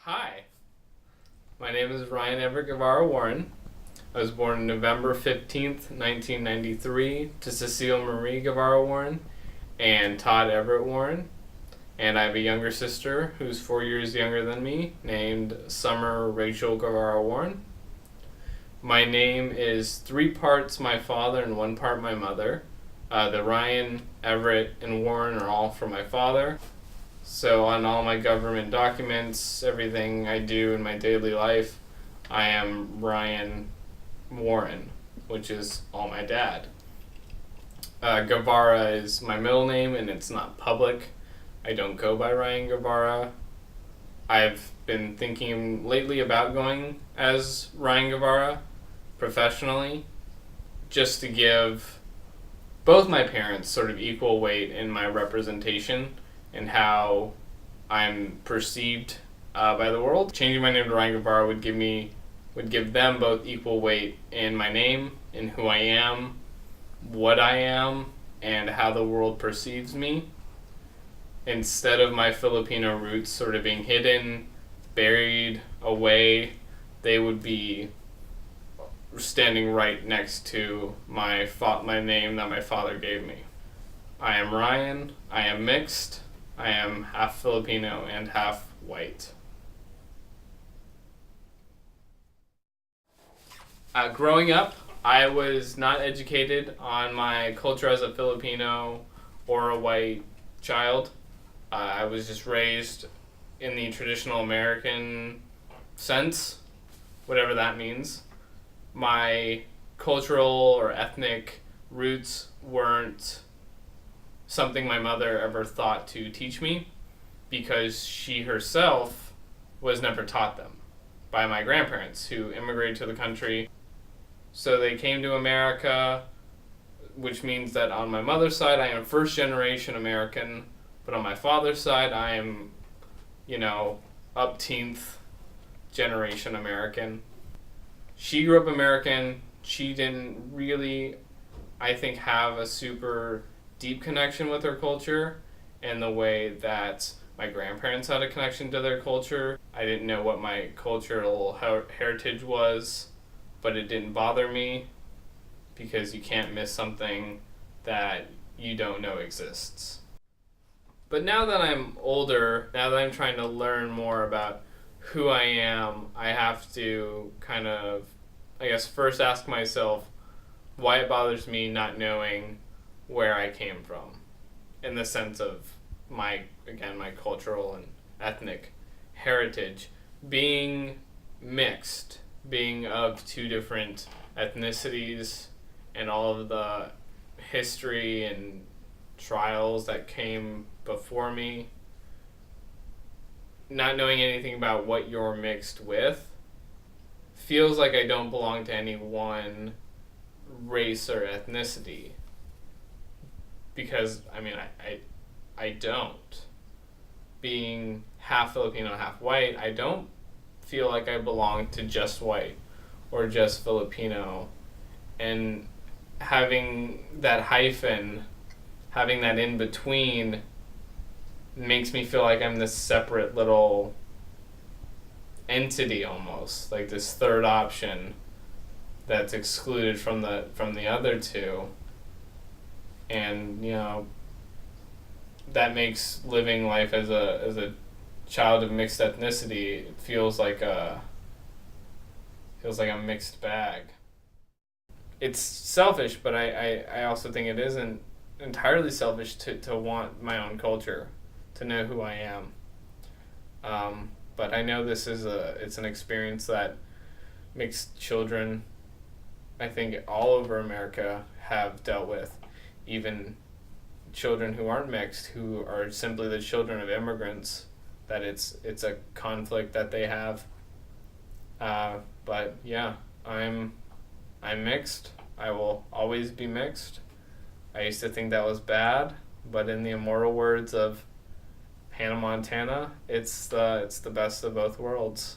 Hi, my name is Ryan Everett Guevara Warren. I was born November 15th, 1993, to Cecile Marie Guevara Warren and Todd Everett Warren. And I have a younger sister who's 4 years younger than me, named Summer Rachel Guevara Warren. My name is 3 parts my father and 1 part my mother. The Ryan, Everett, and Warren are all from my father. So on all my government documents, everything I do in my daily life, I am Ryan Warren, which is all my dad. Guevara is my middle name and it's not public. I don't go by Ryan Guevara. I've been thinking lately about going as Ryan Guevara professionally, just to give both my parents sort of equal weight in my representation and how I'm perceived by the world. Changing my name to Ryan Guevara would give them both equal weight in my name, in who I am, what I am, and how the world perceives me. Instead of my Filipino roots sort of being hidden, buried away, they would be standing right next to my name that my father gave me. I am Ryan. I am mixed. I am half Filipino and half white. Growing up, I was not educated on my culture as a Filipino or a white child. I was just raised in the traditional American sense, whatever that means. My cultural or ethnic roots weren't something my mother ever thought to teach me, because she herself was never taught them by my grandparents who immigrated to the country. So they came to America, which means that on my mother's side I am first generation American, but on my father's side I am, upteenth generation American. She grew up American. She didn't really, I think, have a super deep connection with her culture in the way that my grandparents had a connection to their culture. I didn't know what my cultural heritage was, but it didn't bother me, because you can't miss something that you don't know exists. But now that I'm older, now that I'm trying to learn more about who I am, I have to kind of, first ask myself why it bothers me not knowing where I came from, in the sense of my cultural and ethnic heritage. Being mixed, being of 2 different ethnicities, and all of the history and trials that came before me, not knowing anything about what you're mixed with feels like I don't belong to any one race or ethnicity, because I don't. Being half Filipino, half white, I don't feel like I belong to just white or just Filipino. And having that hyphen, having that in between, makes me feel like I'm this separate little entity, almost like this third option that's excluded from the other 2. And that makes living life as a child of mixed ethnicity, it feels like a mixed bag. It's selfish, but I also think it isn't entirely selfish to want my own culture, to know who I am. But I know it's an experience that mixed children, I think, all over America have dealt with. Even children who aren't mixed, who are simply the children of immigrants, that it's a conflict that they have. But yeah, I'm mixed. I will always be mixed. I used to think that was bad, but in the immortal words of Hannah Montana, it's the best of both worlds.